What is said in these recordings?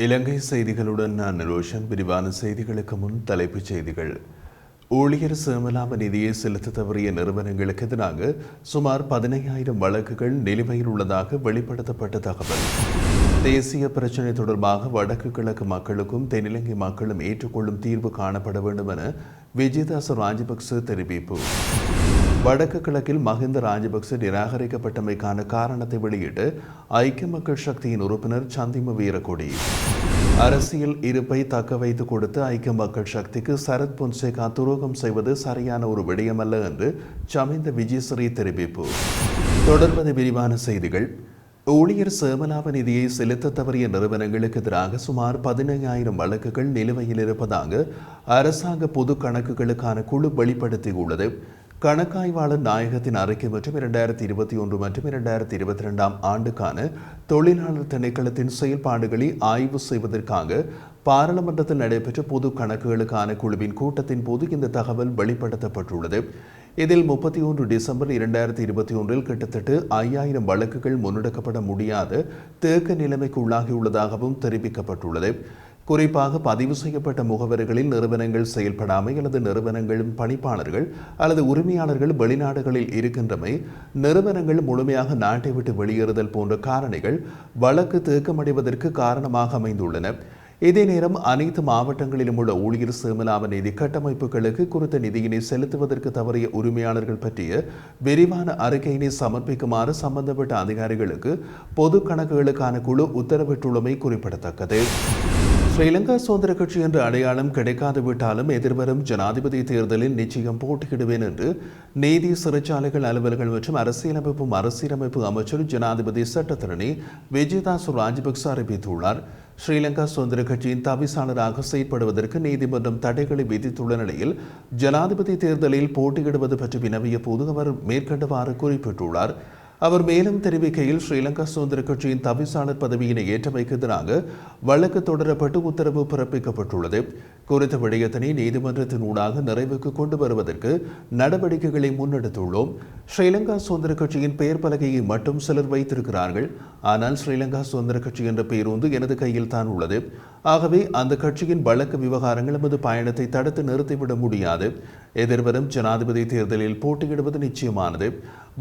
இலங்கை செய்திகளுடன் நான் ரோஷன். விரிவான செய்திகளுக்கு முன் தலைப்புச் செய்திகள். ஊழியர் சேமலாப நிதியை செலுத்த தவறிய நிறுவனங்களுக்கு எதிராக சுமார் 15,000 வழக்குகள் நிலுவையில் உள்ளதாக வெளிப்படுத்தப்பட்ட தகவல். தேசிய பிரச்சினை தொடர்பாக வடக்கு கிழக்கு மக்களுக்கும் தென்னிலங்கை மக்களும் ஏற்றுக்கொள்ளும் தீர்வு காணப்பட வேண்டும் என விஜயதாச ராஜபக்ச தெரிவிப்பு. வடக்கு கிழக்கில் மஹிந்த ராஜபக்ச நிராகரிக்கப்பட்டமைக்கான காரணத்தை வெளியிட்டு ஐக்கிய மக்கள் சக்தியின் உறுப்பினர் சந்திம வீரக்கொடி. அரசியல் இருப்பை தக்க வைத்துக் கொடுத்து ஐக்கிய மக்கள் சக்திக்கு சரத் பொன்சேகா துரோகம் செய்வது சரியான ஒரு விடயமல்ல என்று சமிந்த விஜயஸ்ரீ தெரிவிப்பு. தொடர்வது விரிவான செய்திகள். ஊழியர் சேமலாப நிதியை செலுத்த தவறிய நிறுவனங்களுக்கு எதிராக சுமார் 15,000 வழக்குகள் நிலுவையில் இருப்பதாக அரசாங்க பொது கணக்குகளுக்கான குழு வெளிப்படுத்தியுள்ளது. கணக்காய்வாளர் நாயகத்தின் அறிக்கை மற்றும் 2021 மற்றும் 2022 ஆண்டுக்கான தொழிலாளர் திணைக்களத்தின் செயல்பாடுகளை ஆய்வு செய்வதற்காக பாராளுமன்றத்தில் நடைபெற்ற பொது கணக்குகளுக்கான குழுவின் கூட்டத்தின் போது இந்த தகவல் வெளிப்படுத்தப்பட்டுள்ளது. இதில் 31 டிசம்பர் 2021 கிட்டத்தட்ட 5,000 வழக்குகள் முன்னெடுக்கப்பட முடியாத தேக்க நிலைமைக்கு உள்ளாகியுள்ளதாகவும் தெரிவிக்கப்பட்டுள்ளது. குறிப்பாக பதிவு செய்யப்பட்ட முகவர்களில் நிறுவனங்கள் செயல்படாமை அல்லது நிறுவனங்களின் பணிப்பாளர்கள் அல்லது உரிமையாளர்கள் வெளிநாடுகளில் இருக்கின்றமை, நிறுவனங்கள் முழுமையாக நாட்டை விட்டு வெளியேறுதல் போன்ற காரணிகள் வழக்கு தேக்கமடைவதற்கு காரணமாக அமைந்துள்ளன. இதே நேரம் அனைத்து மாவட்டங்களிலும் உள்ள ஊழியர் சேமலாப நிதி கட்டமைப்புகளுக்கு குறித்த நிதியினை செலுத்துவதற்கு தவறிய உரிமையாளர்கள் பற்றிய விரிவான அறிக்கையினை சமர்ப்பிக்குமாறு சம்பந்தப்பட்ட அதிகாரிகளுக்கு பொது கணக்குகளுக்கான குழு உத்தரவிட்டுள்ளமை குறிப்பிடத்தக்கது. ஸ்ரீலங்கா சுதந்திர கட்சி என்ற அடையாளம் கிடைக்காது விட்டாலும் எதிர்வரும் ஜனாதிபதி தேர்தலில் நிச்சயம் போட்டியிடுவேன் என்று நீதி, சிறைச்சாலைகள், அலுவலர்கள் மற்றும் அரசியலமைப்பு அமைச்சர் ஜனாதிபதி சட்டத்தரணி விஜயதாச ராஜபக்ச அறிவித்துள்ளார். ஸ்ரீலங்கா சுதந்திர கட்சியின் தவிசாளராக செயற்படுவதற்கு நீதிமன்றம் தடைகளை விதித்துள்ள நிலையில் ஜனாதிபதி தேர்தலில் போட்டியிடுவது பற்றி வினவிய போது அவர் மேற்கண்டவாறு குறிப்பிட்டுள்ளார். அவர் மேலும் தெரிவிக்கையில், ஸ்ரீலங்கா சுதந்திர கட்சியின் தவிசாளர் பதவியினை ஏற்றமைக்கு எதிராக வழக்கு தொடரப்பட்டு உத்தரவு பிறப்பிக்கப்பட்டுள்ளது. குறித்த விடயத்தினை நீதிமன்றத்தின் ஊடாக நிறைவுக்கு கொண்டு வருவதற்கு நடவடிக்கைகளை முன்னெடுத்துள்ளோம். ஸ்ரீலங்கா சுதந்திர கட்சியின் பெயர் பலகையை மட்டும் சிலர் வைத்திருக்கிறார்கள். ஆனால் ஸ்ரீலங்கா சுதந்திர கட்சி என்ற பேருந்து எனது கையில் தான் உள்ளது. ஆகவே அந்த கட்சியின் வழக்கு விவகாரங்கள் நமது பயணத்தை தடுத்து நிறுத்திவிட முடியாது. எதிர்வரும் ஜனாதிபதி தேர்தலில் போட்டியிடுவது நிச்சயமானது.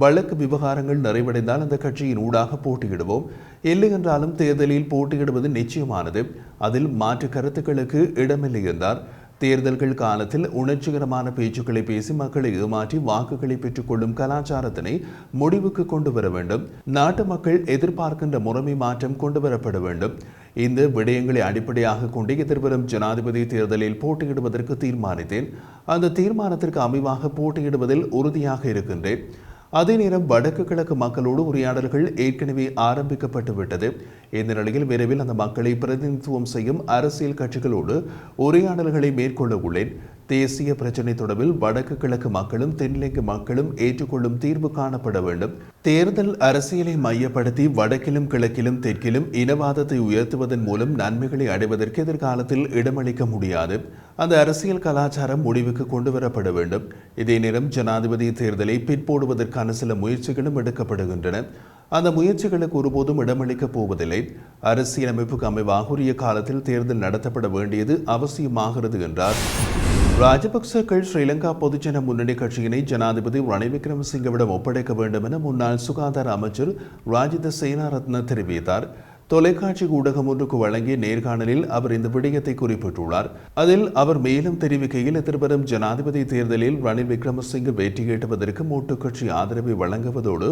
வழக்கு விவகாரங்கள் நிறைவடைந்தால் அந்த கட்சியின் ஊடாக போட்டியிடுவோம். இல்லை என்றாலும் தேர்தலில் போட்டியிடுவது நிச்சயமானது. அதில் மாற்று கருத்துக்களுக்கு இடமில்லை என்றார். தேர்தல்கள் காலத்தில் உணர்ச்சிகரமான பேச்சுக்களை பேசி மக்களை ஏமாற்றி வாக்குகளை பெற்றுக்கொள்ளும் கலாச்சாரத்தினை முடிவுக்கு கொண்டு வர வேண்டும். நாட்டு மக்கள் எதிர்பார்க்கின்ற முறைமை மாற்றம் கொண்டு வரப்பட வேண்டும். இந்த விடயங்களை அடிப்படையாக கொண்டு எதிர்வரும் ஜனாதிபதி தேர்தலில் போட்டியிடுவதற்கு தீர்மானித்தேன். அந்த தீர்மானத்திற்கு அமைவாக போட்டியிடுவதில் உறுதியாக இருக்கின்றேன். அதே நேரம் வடக்கு கிழக்கு மக்களோடு உரையாடல்கள் ஏற்கனவே ஆரம்பிக்கப்பட்டு விட்டது. இந்த நிலையில் விரைவில் அந்த மக்களை பிரதிநிதித்துவம் செய்யும் அரசியல் கட்சிகளோடு உரையாடல்களை மேற்கொள்ள உள்ளேன். தேசிய பிரச்சினை தொடர்பில் வடக்கு கிழக்கு மக்களும் தென்னிலங்கை மக்களும் ஏற்றுக்கொள்ளும் தீர்வு காணப்பட வேண்டும். தேர்தல் அரசியலை மையப்படுத்தி வடக்கிலும் கிழக்கிலும் தெற்கிலும் இனவாதத்தை உயர்த்துவதன் மூலம் நன்மைகளை அடைவதற்கு எதிர்காலத்தில் இடமளிக்க முடியாது. அந்த அரசியல் கலாச்சாரம் முடிவுக்கு கொண்டு வரப்பட வேண்டும். இதே நேரம் ஜனாதிபதி தேர்தலை பிற்போடுவதற்கான சில முயற்சிகளும் எடுக்கப்படுகின்றன. அந்த முயற்சிகளுக்கு ஒருபோதும் இடமளிக்கப் போவதில்லை. அரசியலமைப்புக்கு அமைவாக உரிய காலத்தில் தேர்தல் நடத்தப்பட வேண்டியது அவசியமாகிறது என்றார். ராஜபக்சர்கள் ஸ்ரீலங்கா பொதுஜன முன்னணி கட்சியினை ஜனாதிபதி ரணில் விக்ரமசிங்கவிடம் ஒப்படைக்க வேண்டும் என முன்னாள் சுகாதார அமைச்சர் ராஜித சேனாரத்ன தெரிவித்தார். தொலைக்காட்சி ஊடகம் ஒன்றுக்கு வழங்கிய நேர்காணலில் அவர் இந்த விடயத்தை குறிப்பிட்டுள்ளார். அதில் அவர் மேலும் தெரிவிக்கையில், எதிர்வரும் ஜனாதிபதி தேர்தலில் ரணில் விக்ரமசிங்க வெற்றி ஈட்டுவதற்கு மூட்டு கட்சி ஆதரவை வழங்குவதோடு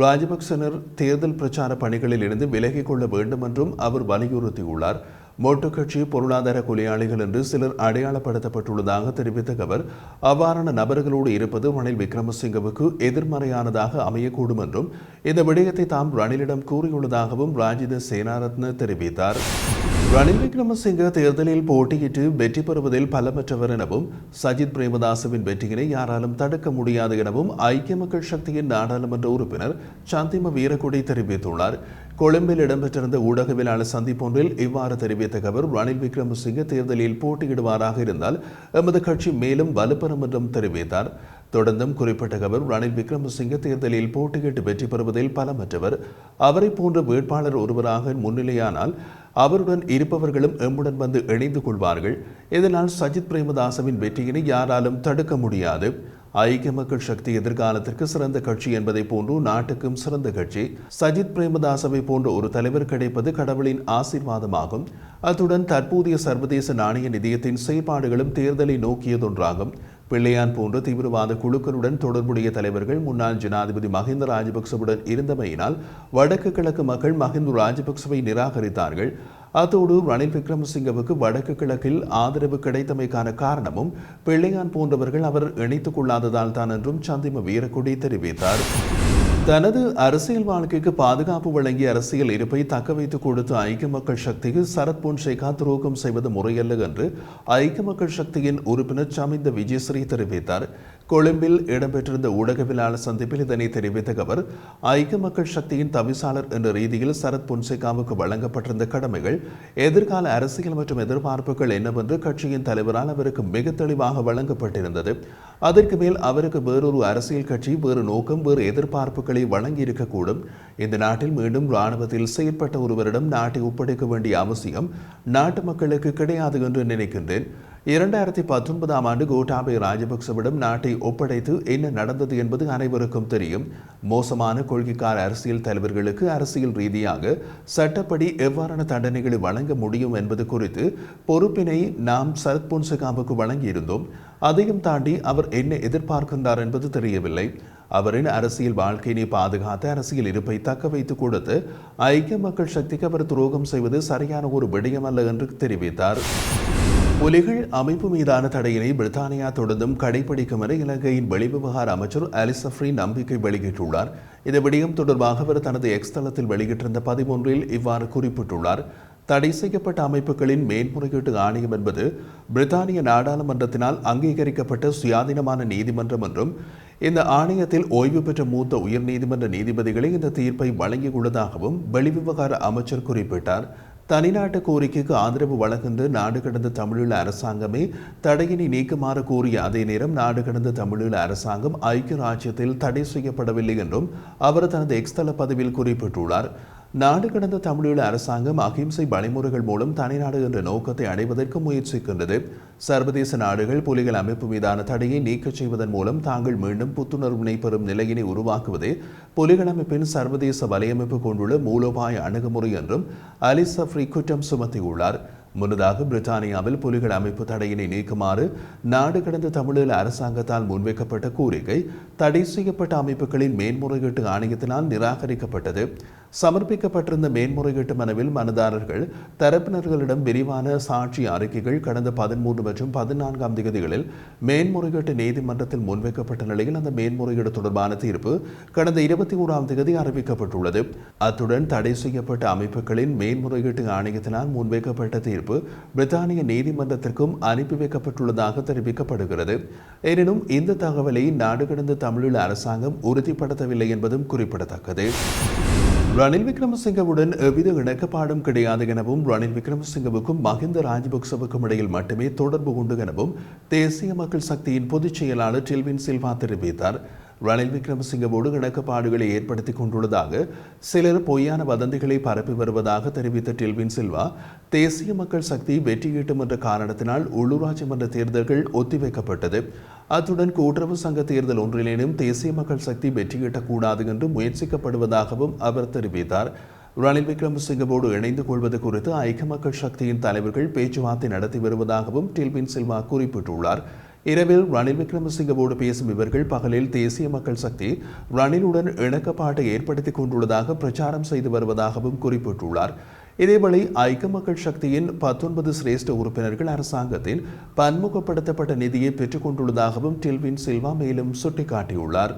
ராஜபக்சனர் தேர்தல் பிரச்சார பணிகளில் இருந்து விலகிக் கொள்ள வேண்டும் என்றும் அவர் வலியுறுத்தியுள்ளார். மோட்டு கட்சி பொருளாதார கொலையாளிகள் என்று சிலர் அடையாளப்படுத்தப்பட்டுள்ளதாக தெரிவித்த அவர், அவ்வாறான நபர்களோடு இருப்பது ரணில் விக்ரமசிங்கவுக்கு எதிர்மறையானதாக அமையக்கூடும் என்றும் இந்த விடயத்தை தாம் ரணிலிடம் கூறியுள்ளதாகவும் ராஜித சேனாரத்ன தெரிவித்தார். ரணில் விக்ரமசிங்க தேர்தலில் போட்டியிட்டு வெற்றி பெறுவதில் பலமற்றவர் எனவும் சஜித் பிரேமதாசவின் வெற்றியினை யாராலும் தடுக்க முடியாது எனவும் ஐக்கிய மக்கள் சக்தியின் நாடாளுமன்ற உறுப்பினர் சந்திம வீரக்கொடி தெரிவித்துள்ளார். கொழும்பில் இடம்பெற்றிருந்த ஊடகவியலாளர் சந்திப்பொன்றில் இவ்வாறு தெரிவித்த அவர், ரணில் விக்ரமசிங்க தேர்தலில் போட்டியிடுவாராக இருந்தால் எமது கட்சி மேலும் வலுப்பெறும் என்றும் தெரிவித்தார். தொடர்ந்தும் குறிப்பிட்ட அவர் ரணில் விக்ரமசிங்க தேர்தலில் போட்டியிட்டு வெற்றி பெறுவதில் பலமற்றவர். அவரை போன்ற வேட்பாளர் ஒருவராக முன்னிலையானால் அவருடன் இருப்பவர்களும் எம்முடன் வந்து இணைந்து கொள்வார்கள். இதனால் சஜித் பிரேமதாசவின் வெற்றியினை யாராலும் தடுக்க முடியாது. ஐக்கிய மக்கள் சக்தி எதிர்காலத்திற்கு சிறந்த கட்சி என்பதை போன்று நாட்டுக்கும் சிறந்த கட்சி. சஜித் பிரேமதாசவை போன்ற ஒரு தலைவர் கிடைப்பது கடவுளின் ஆசீர்வாதமாகும். அத்துடன் தற்போதைய சர்வதேச நாணய நிதியத்தின் செயற்பாடுகளும் தேர்தலை நோக்கியதொன்றாகும். பிள்ளையான் போன்ற தீவிரவாத குழுக்களுடன் தொடர்புடைய தலைவர்கள் முன்னாள் ஜனாதிபதி மஹிந்த ராஜபக்சவுடன் இருந்தமையினால் வடக்கு கிழக்கு மக்கள் மஹிந்த ராஜபக்சவை நிராகரித்தார்கள். அத்தோடு ரணில் விக்ரமசிங்கவுக்கு வடக்கு கிழக்கில் ஆதரவு கிடைத்தமைக்கான காரணமும் பிள்ளையான் போன்றவர்கள் அவர் இணைத்துக் கொள்ளாததால் தான் என்றும் சந்திம வீரக்கொடி தெரிவித்தார். தனது அரசியல் வாழ்க்கைக்கு பாதுகாப்பு வழங்கிய அரசியல் இருப்பை தக்க வைத்துக் கொடுத்த ஐக்கிய மக்கள் சக்திக்கு சரத் பொன்சேகா துரோகம் செய்வது முறையல்ல என்று ஐக்கிய மக்கள் சக்தியின் உறுப்பினர் சமிந்த விஜயஸ்ரீ தெரிவித்தார். கொழும்பில் இடம்பெற்றிருந்த ஊடகவியலாளர் சந்திப்பில் இதனை தெரிவித்த அவர், ஐக்கிய மக்கள் சக்தியின் தவிசாளர் என்ற ரீதியில் சரத் பொன்சேகாவுக்கு வழங்கப்பட்டிருந்த கடமைகள், எதிர்கால அரசியல் மற்றும் எதிர்பார்ப்புகள் என்னவென்று கட்சியின் தலைவரால் அவருக்கு மிக தெளிவாக வழங்கப்பட்டிருந்தது. அதற்கு மேல் அவருக்கு வேறொரு அரசியல் கட்சி வேறு நோக்கம் வேறு எதிர்பார்ப்புகளை வழங்கி இருக்கக்கூடும். இந்த நாட்டில் மீண்டும் இராணுவத்தில் செயற்பட்ட ஒருவரிடம் நாட்டை ஒப்படைக்க வேண்டிய அவசியம் நாட்டு மக்களுக்கு கிடையாது என்று நினைக்கின்றேன். 2019ஆம் ஆண்டு கோட்டாபய ராஜபக்சவிடம் நாட்டை ஒப்படைத்து என்ன நடந்தது என்பது அனைவருக்கும் தெரியும். மோசமான கொள்கைக்கார அரசியல் தலைவர்களுக்கு அரசியல் ரீதியாக சட்டப்படி எவ்வாறான தண்டனைகளை வழங்க முடியும் என்பது குறித்து பொறுப்பினை நாம் சரத் பொன்சேகாவுக்கு வழங்கியிருந்தோம். அதையும் தாண்டி அவர் என்ன எதிர்பார்க்கின்றார் என்பது தெரியவில்லை. அவரின் அரசியல் வாழ்க்கையினை பாதுகாத்த அரசியல் இருப்பை தக்க வைத்துக் கொடுத்து ஐக்கிய மக்கள் சக்திக்கு அவர் துரோகம் செய்வது சரியான ஒரு விடயமல்ல என்று தெரிவித்தார். புலிகள் அமைப்பு மீதான தடையினை பிரித்தானியா தொடர்ந்தும் கடைபிடிக்கும் என இலங்கையின் வெளிவிவகார அமைச்சர் அலி சஃப்ரி நம்பிக்கை வெளியிட்டுள்ளார். இந்த விடயம் தொடர்பாக அவர் தனது எக்ஸ் தளத்தில் வெளியிட்டிருந்த பதிவொன்றில் இவ்வாறு குறிப்பிட்டுள்ளார். தடை செய்யப்பட்ட அமைப்புகளின் மேன்முறையீட்டு ஆணையம் என்பது பிரித்தானிய நாடாளுமன்றத்தினால் அங்கீகரிக்கப்பட்ட சுயாதீனமான நீதிமன்றம் என்றும் இந்த ஆணையத்தில் ஓய்வு பெற்ற மூத்த உயர்நீதிமன்ற நீதிபதிகளே இந்த தீர்ப்பை வழங்கியுள்ளதாகவும் வெளிவிவகார அமைச்சர் குறிப்பிட்டார். தனிநாட்டு கோரிக்கைக்கு ஆதரவு வழங்குகின்ற நாடு கடந்த தமிழீழ அரசாங்கமே தடையினை நீக்குமாறு கூறிய அதே நேரம் நாடு கடந்த தமிழீழ அரசாங்கம் ஐக்கிய ராஜ்யத்தில் தடை செய்யப்படவில்லை என்றும் அவர் தனது எக்ஸ் தள பதிவில் குறிப்பிட்டுள்ளார். நாடு கடந்த தமிழீழ அரசாங்கம் அகிம்சை வழிமுறைகள் மூலம் தனிநாடு என்ற நோக்கத்தை அடைவதற்கு முயற்சிக்கின்றது. சர்வதேச நாடுகள் புலிகள் அமைப்பு மீதான தடையை நீக்கச் செய்வதன் மூலம் தாங்கள் மீண்டும் புத்துணர்வினை பெறும் நிலையினை உருவாக்குவதே புலிகள் அமைப்பின் சர்வதேச வலையமைப்பு கொண்டுள்ள மூலோபாய அணுகுமுறை என்றும் அலி சஃப்ரி குற்றம் சுமத்தியுள்ளார். முன்னதாக பிரித்தானியாவில் புலிகள் அமைப்பு தடையினை நீக்குமாறு நாடு கடந்த தமிழீழ அரசாங்கத்தால் முன்வைக்கப்பட்ட கோரிக்கை தடை செய்யப்பட்ட அமைப்புகளின் மேன்முறையீட்டு ஆணையத்தினால் நிராகரிக்கப்பட்டது. சமர்ப்பிக்கப்பட்டிருந்த மேன்முறையீட்டு மனுவில் மனுதாரர்கள் தரப்பினர்களிடம் விரிவான சாட்சி அறிக்கைகள் கடந்த 13 மற்றும் 14ஆம் தேதிகளில் மேன்முறையீட்டு நீதிமன்றத்தில் முன்வைக்கப்பட்ட நிலையில் அந்த மேன்முறையீடு தொடர்பான தீர்ப்பு கடந்த 21ஆம் தேதி அறிவிக்கப்பட்டுள்ளது. அத்துடன் தடை செய்யப்பட்ட அமைப்புகளின் மேன்முறையீட்டு ஆணையத்தினால் முன்வைக்கப்பட்ட தீர்ப்பு பிரித்தானிய நீதிமன்றத்திற்கும் அனுப்பி வைக்கப்பட்டுள்ளதாக தெரிவிக்கப்படுகிறது. எனினும் இந்த தகவலை நாடு கடந்த தமிழீழ அரசாங்கம் உறுதிப்படுத்தவில்லை என்பதும் குறிப்பிடத்தக்கது. ரணில் விக்ரமசிங்கவுடன் எவ்வித இணக்கப்பாடும் கிடையாது எனவும் ரணில் விக்ரமசிங்கவுக்கும் மஹிந்த ராஜபக்சவுக்கும் இடையில் மட்டுமே தொடர்பு உண்டு எனவும் தேசிய மக்கள் சக்தியின் பொதுச் செயலாளர் டெல்வின் சில்வா தெரிவித்தார். ரணில் விக்ரமசிங்கவோடு இணக்கப்பாடுகளை ஏற்படுத்திக் கொண்டுள்ளதாக சிலர் பொய்யான வதந்திகளை பரப்பி வருவதாக தெரிவித்த டெல்வின் சில்வா, தேசிய மக்கள் சக்தி வெற்றியீட்டும் என்ற காரணத்தினால் உள்ளூராட்சி மன்ற தேர்தல்கள் ஒத்திவைக்கப்பட்டது. அத்துடன் கூட்டுறவு சங்க தேர்தல் ஒன்றிலேனும் தேசிய மக்கள் சக்தி வெற்றியீட்டக்கூடாது என்று முயற்சிக்கப்படுவதாகவும் அவர் தெரிவித்தார். ரணில் விக்ரமசிங்கவோடு இணைந்து கொள்வது குறித்து ஐக்கிய மக்கள் சக்தியின் தலைவர்கள் பேச்சுவார்த்தை நடத்தி வருவதாகவும் டெல்வின் சில்வா குறிப்பிட்டுள்ளார். இரவில் ரணில் விக்ரமசிங்கவோடு பேசும் இவர்கள் பகலில் தேசிய மக்கள் சக்தி ரணிலுடன் இணக்கப்பாட்டை ஏற்படுத்திக் கொண்டுள்ளதாக பிரச்சாரம் செய்து வருவதாகவும் குறிப்பிட்டுள்ளார். இதேவேளை ஐக்கிய மக்கள் சக்தியின் 19 சிரேஷ்ட உறுப்பினர்கள் அரசாங்கத்தின் பன்முகப்படுத்தப்பட்ட நிதியை பெற்றுக் கொண்டுள்ளதாகவும் டெல்வின் சில்வா மேலும் சுட்டிக்காட்டியுள்ளார்.